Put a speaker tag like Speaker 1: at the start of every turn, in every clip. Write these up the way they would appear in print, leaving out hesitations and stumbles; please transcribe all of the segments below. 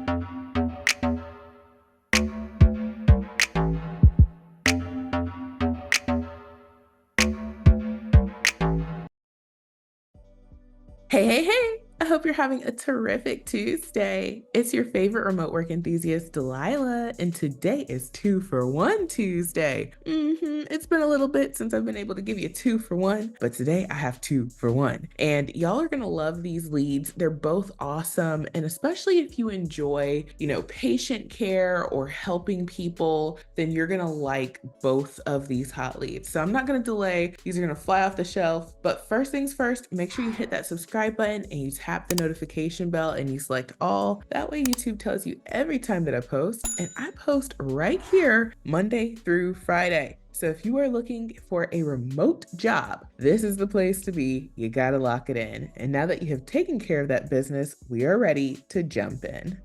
Speaker 1: Hey, hey, hey! I hope you're having a terrific Tuesday. It's your favorite remote work enthusiast, Delilah, and today is 2 for 1 Tuesday. It's been a little bit since I've been able to give you 2 for 1, but today I have 2 for 1. And y'all are gonna love these leads. They're both awesome, and especially if you enjoy, patient care or helping people, then you're gonna like both of these hot leads. So I'm not gonna delay. These are gonna fly off the shelf, but first things first, make sure you hit that subscribe button and you tap the notification bell and you select all. That way YouTube tells you every time that I post, and I post right here Monday through Friday. So if you are looking for a remote job, this is the place to be. You gotta lock it in. And now that you have taken care of that business, we are ready to jump in.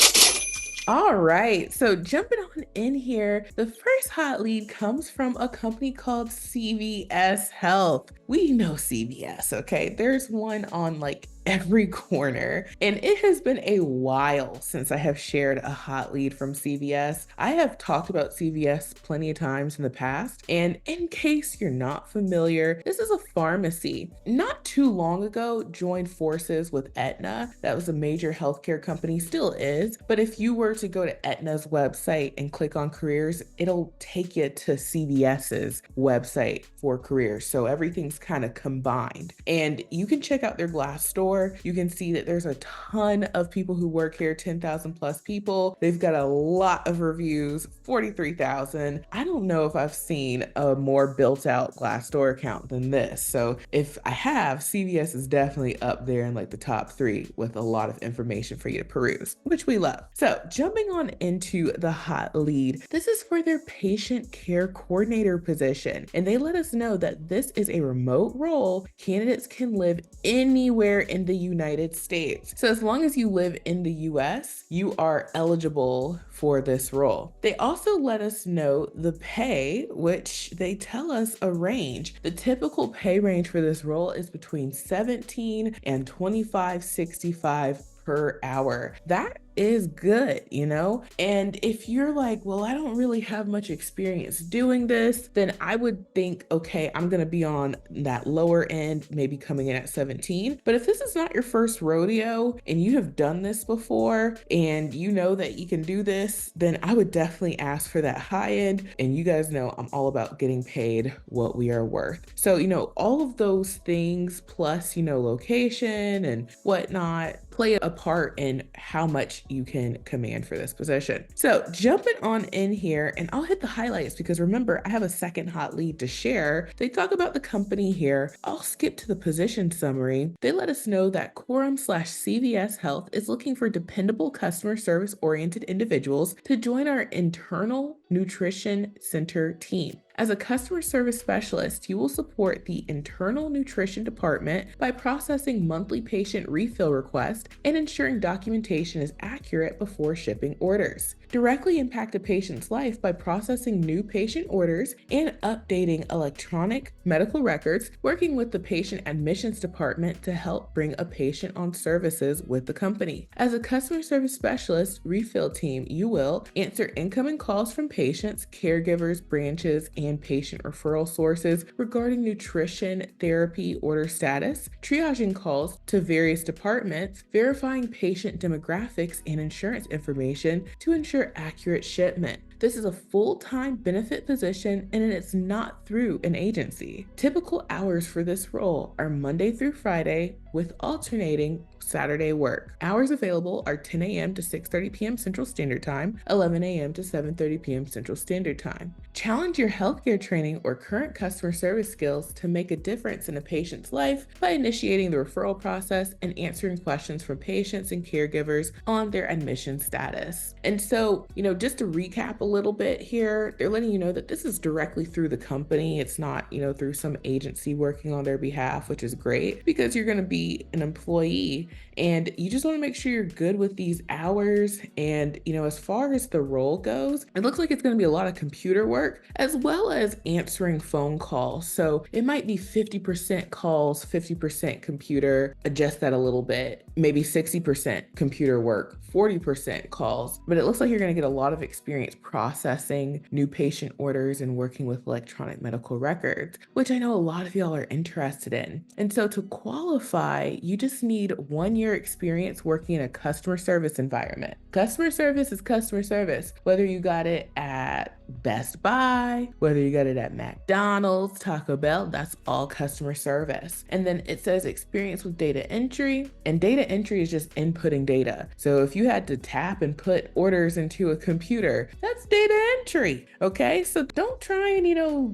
Speaker 1: All right, so jumping on in here, the first hot lead comes from a company called CVS Health. We know CVS, okay? There's one on like every corner, and it has been a while since I have shared a hot lead from CVS. I have talked about CVS plenty of times in the past, and in case you're not familiar, this is a pharmacy. Not too long ago, joined forces with Aetna. That was a major healthcare company, still is, but if you were to go to Aetna's website and click on careers, it'll take you to CVS's website for careers. So everything's kind of combined, and you can check out their Glassdoor. You can see that there's a ton of people who work here, 10,000 plus people. They've got a lot of reviews, 43,000. I don't know if I've seen a more built out Glassdoor account than this. So if I have, CVS is definitely up there in like the top 3 with a lot of information for you to peruse, which we love. So jumping on into the hot lead, this is for their patient care coordinator position. And they let us know that this is a remote role. Candidates can live anywhere in the United States. So as long as you live in the US, you are eligible for this role. They also let us know the pay, which they tell us a range. The typical pay range for this role is between 17 and 25.65 per hour. That is good, And if you're like, well, I don't really have much experience doing this, then I would think, okay, I'm gonna be on that lower end, maybe coming in at 17. But if this is not your first rodeo and you have done this before and you know that you can do this, then I would definitely ask for that high end. And you guys know I'm all about getting paid what we are worth. So, all of those things plus, location and whatnot play a part in how much you can command for this position. So jumping on in here, and I'll hit the highlights because remember, I have a second hot lead to share. They talk about the company here. I'll skip to the position summary. They let us know that Quorum/CVS Health is looking for dependable customer service oriented individuals to join our internal nutrition center team. As a customer service specialist, you will support the internal nutrition department by processing monthly patient refill requests and ensuring documentation is accurate before shipping orders. Directly impact a patient's life by processing new patient orders and updating electronic medical records, working with the patient admissions department to help bring a patient on services with the company. As a customer service specialist refill team, you will answer incoming calls from patients, caregivers, branches, and patient referral sources regarding nutrition therapy order status, triaging calls to various departments, verifying patient demographics and insurance information to ensure accurate shipment. This is a full-time benefit position and it's not through an agency. Typical hours for this role are Monday through Friday with alternating Saturday work. Hours available are 10 a.m. to 6:30 p.m. Central Standard Time, 11 a.m. to 7:30 p.m. Central Standard Time. Challenge your healthcare training or current customer service skills to make a difference in a patient's life by initiating the referral process and answering questions from patients and caregivers on their admission status. And so, just to recap a little bit here. They're letting you know that this is directly through the company. It's not, through some agency working on their behalf, which is great because you're going to be an employee and you just want to make sure you're good with these hours. And, as far as the role goes, it looks like it's going to be a lot of computer work as well as answering phone calls. So it might be 50% calls, 50% computer, adjust that a little bit, maybe 60% computer work, 40% calls, but it looks like you're going to get a lot of experience processing new patient orders and working with electronic medical records, which I know a lot of y'all are interested in. And so to qualify, you just need 1 year experience working in a customer service environment. Customer service is customer service, whether you got it at Best Buy, whether you got it at McDonald's, Taco Bell, that's all customer service. And then it says experience with data entry, and data entry is just inputting data. So if you had to tap and put orders into a computer, that's data entry, okay? So don't try and,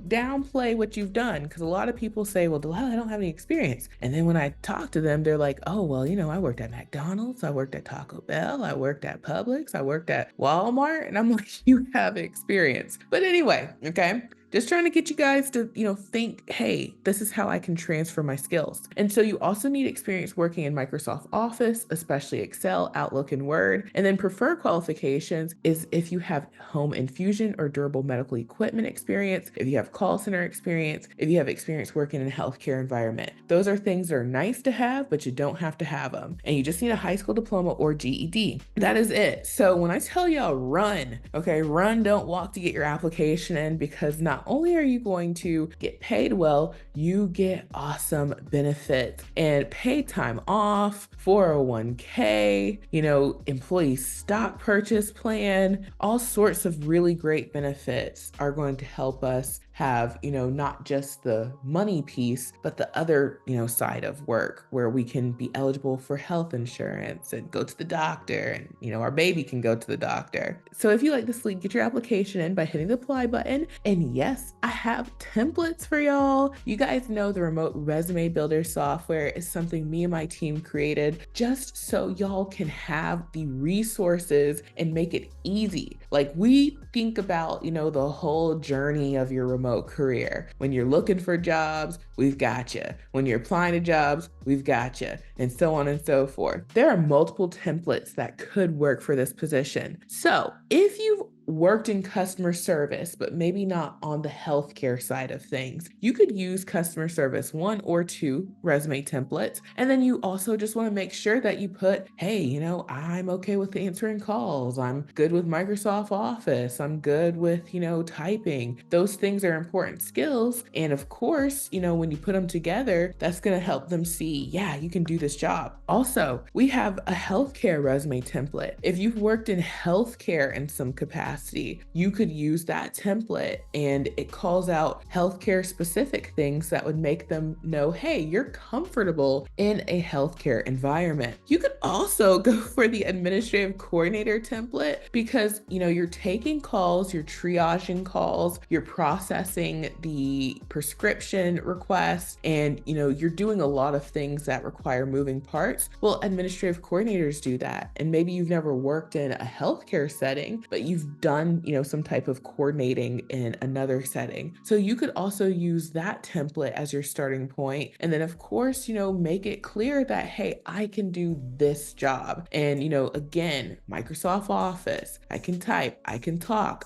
Speaker 1: downplay what you've done, because a lot of people say, well, Delilah, I don't have any experience. And then when I talk to them, they're like, oh, well, I worked at McDonald's, I worked at Taco Bell, I worked at Publix, I worked at Walmart, and I'm like, you have experience. But anyway, okay, just trying to get you guys to, think, hey, this is how I can transfer my skills. And so you also need experience working in Microsoft Office, especially Excel, Outlook, and Word. And then preferred qualifications is if you have home infusion or durable medical equipment experience, if you have call center experience, if you have experience working in a healthcare environment. Those are things that are nice to have, but you don't have to have them. And you just need a high school diploma or GED. That is it. So when I tell y'all run, okay, run, don't walk to get your application in, because not only are you going to get paid well, you get awesome benefits and paid time off, 401k, employee stock purchase plan, all sorts of really great benefits are going to help us have, not just the money piece, but the other, side of work where we can be eligible for health insurance and go to the doctor and, our baby can go to the doctor. So if you like this link, get your application in by hitting the apply button. And yes, I have templates for y'all. You guys know the remote resume builder software is something me and my team created just so y'all can have the resources and make it easy. Like we think about, the whole journey of your remote career. When you're looking for jobs, we've got you. When you're applying to jobs, we've got you, and so on and so forth. There are multiple templates that could work for this position. So if you've worked in customer service, but maybe not on the healthcare side of things, you could use customer service 1 or 2 resume templates. And then you also just want to make sure that you put, hey, I'm okay with answering calls. I'm good with Microsoft Office. I'm good with, typing. Those things are important skills. And of course, when you put them together, that's going to help them see, yeah, you can do this job. Also, we have a healthcare resume template. If you've worked in healthcare in some capacity, you could use that template, and it calls out healthcare specific things that would make them know, hey, you're comfortable in a healthcare environment. You could also go for the administrative coordinator template because, you're taking calls, you're triaging calls, you're processing the prescription requests, and, you're doing a lot of things that require moving parts. Well, administrative coordinators do that. And maybe you've never worked in a healthcare setting, but you've done, some type of coordinating in another setting. So you could also use that template as your starting point. And then of course, make it clear that, hey, I can do this job. And, again, Microsoft Office, I can type, I can talk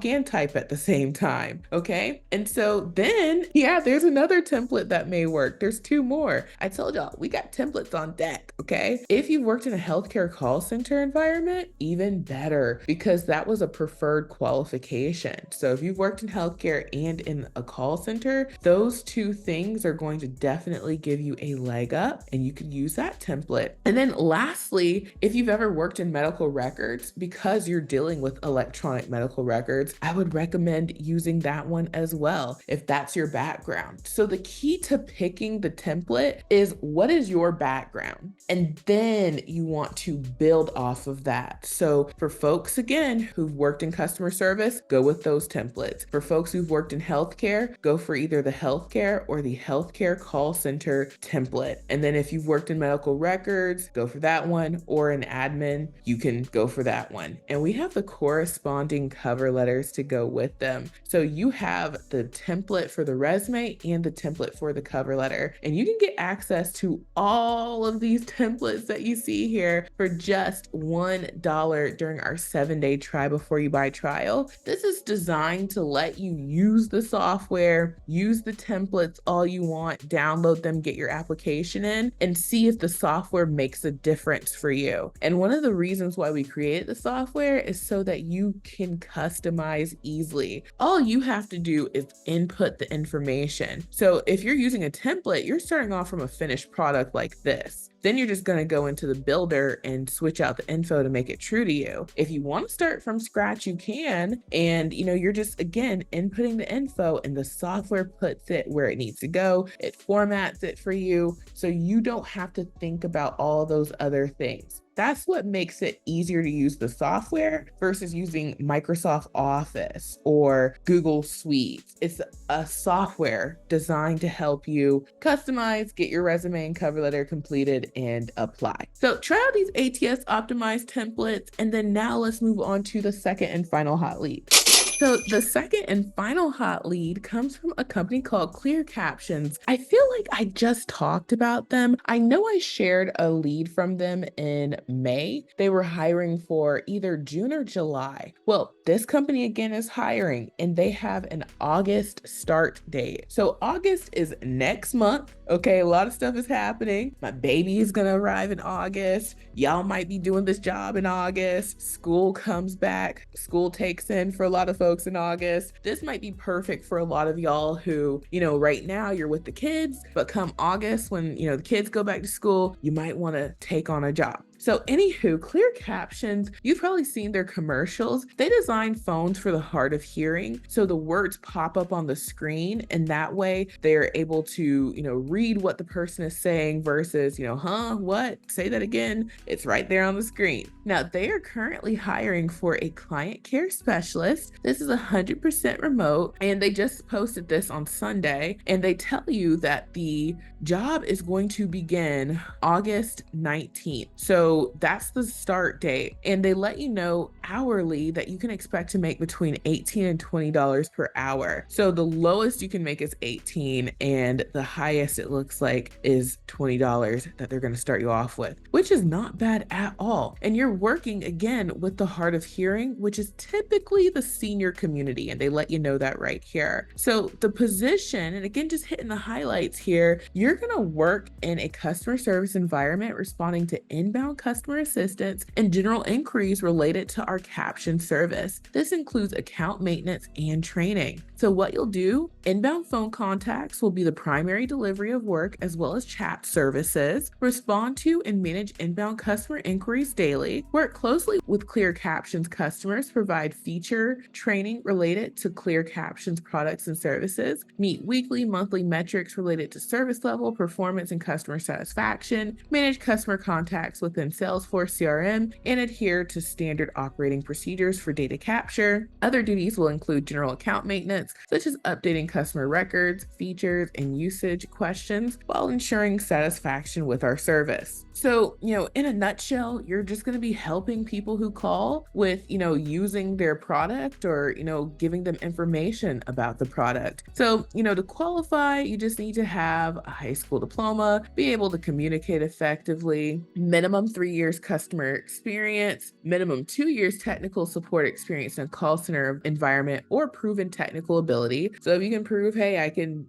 Speaker 1: and type at the same time. Okay. And so then, yeah, there's another template that may work. There's 2 more. I told y'all, we got templates on deck. Okay. If you've worked in a healthcare call center environment, even better, because that was a preferred qualification. So if you've worked in healthcare and in a call center, those 2 things are going to definitely give you a leg up, and you could use that template. And then lastly, if you've ever worked in medical records, because you're dealing with electronic medical records, I would recommend using that one as well, if that's your background. So the key to picking the template is, what is your background? And then you want to build off of that. So for folks, again, who've worked in customer service, go with those templates. For folks who've worked in healthcare, go for either the healthcare or the healthcare call center template. And then if you've worked in medical records, go for that one, or in admin, you can go for that one. And we have the corresponding cover letters to go with them. So you have the template for the resume and the template for the cover letter. And you can get access to all of these templates that you see here for just $1 during our 7-day try before you buy trial. This is designed to let you use the software, use the templates all you want, download them, get your application in, and see if the software makes a difference for you. And one of the reasons why we created the software is so that you can customize easily. All you have to do is input the information. So if you're using a template, you're starting off from a finished product like this. Then you're just going to go into the builder and switch out the info to make it true to you. If you want to start from scratch, you can. And, you're just, again, inputting the info and the software puts it where it needs to go. It formats it for you. So you don't have to think about all those other things. That's what makes it easier to use the software versus using Microsoft Office or Google Suites. It's a software designed to help you customize, get your resume and cover letter completed, and apply. So try out these ATS optimized templates, and then now let's move on to the second and final hot lead. So the second and final hot lead comes from a company called Clear Captions. I feel like I just talked about them. I know I shared a lead from them in May. They were hiring for either June or July. Well, this company again is hiring, and they have an August start date. So August is next month. Okay, a lot of stuff is happening. My baby is gonna arrive in August. Y'all might be doing this job in August. School comes back. School takes in for a lot of folks in August. This might be perfect for a lot of y'all who, right now you're with the kids, but come August when, the kids go back to school, you might want to take on a job. So anywho, Clear Captions, you've probably seen their commercials. They design phones for the hard of hearing. So the words pop up on the screen, and that way they're able to, read what the person is saying versus, what? Say that again. It's right there on the screen. Now they are currently hiring for a client care specialist. This is 100% remote, and they just posted this on Sunday, and they tell you that the job is going to begin August 19th. So that's the start date. And they let you know hourly that you can expect to make between $18 and $20 per hour. So the lowest you can make is $18, and the highest it looks like is $20 that they're going to start you off with, which is not bad at all. And you're working again with the hard of hearing, which is typically the senior community. And they let you know that right here. So the position, and again, just hitting the highlights here, you're going to work in a customer service environment responding to inbound customer assistance and general inquiries related to our caption service. This includes account maintenance and training. So what you'll do, inbound phone contacts will be the primary delivery of work as well as chat services, respond to and manage inbound customer inquiries daily, work closely with Clear Captions customers, provide feature training related to Clear Captions products and services, meet weekly, monthly metrics related to service level, performance, and customer satisfaction, manage customer contacts within Salesforce CRM, and adhere to standard operating procedures for data capture. Other duties will include general account maintenance, such as updating customer records, features, and usage questions, while ensuring satisfaction with our service. So, in a nutshell, you're just going to be helping people who call with, using their product or, giving them information about the product. So, to qualify, you just need to have a high school diploma, be able to communicate effectively, minimum 3 years customer experience, minimum 2 years technical support experience in a call center environment, or proven technical ability. So if you can prove, hey, I can,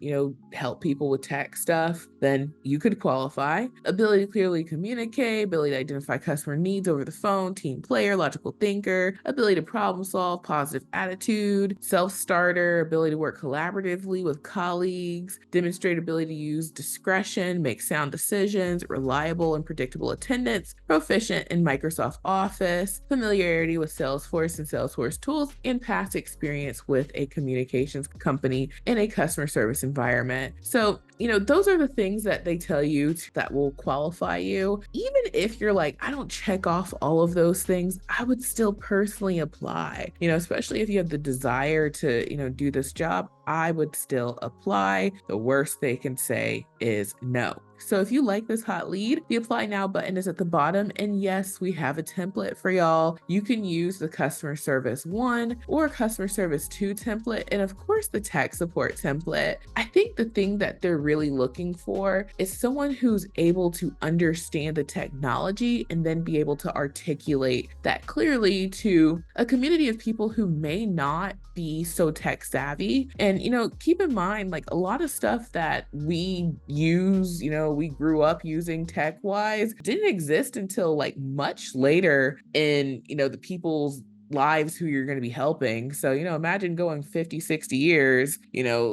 Speaker 1: help people with tech stuff, then you could qualify. Ability to clearly communicate, ability to identify customer needs over the phone, team player, logical thinker, ability to problem solve, positive attitude, self-starter, ability to work collaboratively with colleagues, demonstrate ability to use discretion, make sound decisions, reliable and predictable attendance, Linux, proficient in Microsoft Office, familiarity with Salesforce and Salesforce tools, and past experience with a communications company in a customer service environment. So, those are the things that they tell you that will qualify you. Even if you're like, I don't check off all of those things, I would still personally apply, especially if you have the desire to, do this job. I would still apply. The worst they can say is no. So if you like this hot lead, the apply now button is at the bottom. And yes, we have a template for y'all. You can use the customer service 1 or customer service 2 template. And of course, the tech support template. I think the thing that they're really looking for is someone who's able to understand the technology and then be able to articulate that clearly to a community of people who may not be so tech savvy. And, keep in mind, like a lot of stuff that we use, we grew up using tech wise didn't exist until like much later in, the people's lives who you're going to be helping. So, imagine going 50, 60 years,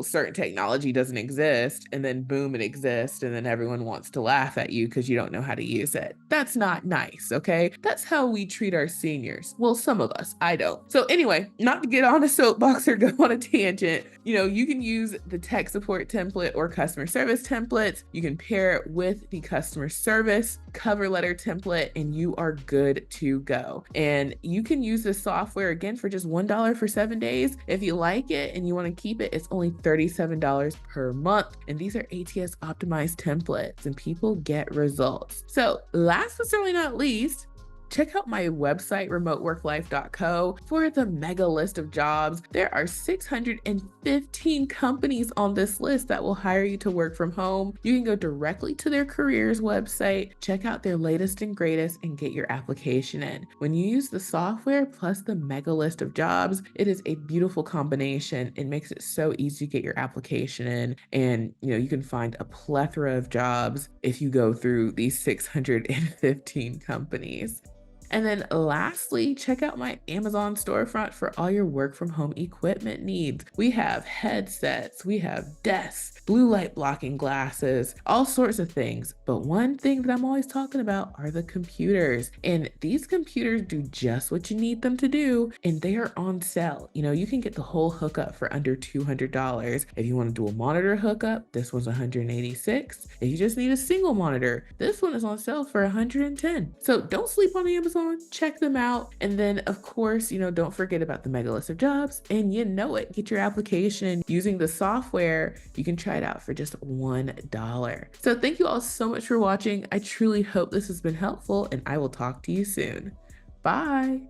Speaker 1: certain technology doesn't exist and then boom, it exists. And then everyone wants to laugh at you because you don't know how to use it. That's not nice. Okay. That's how we treat our seniors. Well, some of us, I don't. So anyway, not to get on a soapbox or go on a tangent, you can use the tech support template or customer service templates. You can pair it with the customer service cover letter template and you are good to go. And you can use this software again for just $1 for 7 days. If you like it and you want to keep it, it's only $37 per month. And these are ATS optimized templates and people get results. So last but certainly not least, check out my website, remoteworklife.co, for the mega list of jobs. There are 615 companies on this list that will hire you to work from home. You can go directly to their careers website, check out their latest and greatest, and get your application in. When you use the software plus the mega list of jobs, it is a beautiful combination. It makes it so easy to get your application in. And, you can find a plethora of jobs if you go through these 615 companies. And then lastly, check out my Amazon storefront for all your work from home equipment needs. We have headsets, we have desks, blue light blocking glasses, all sorts of things. But one thing that I'm always talking about are the computers. And these computers do just what you need them to do, and they are on sale. You can get the whole hookup for under $200. If you want to do a monitor hookup, this one's $186. If you just need a single monitor, this one is on sale for $110. So don't sleep on the Amazon. Check them out. And then of course, don't forget about the mega list of jobs, and get your application using the software. You can try it out for just $1. So thank you all so much for watching. I truly hope this has been helpful, and I will talk to you soon. Bye.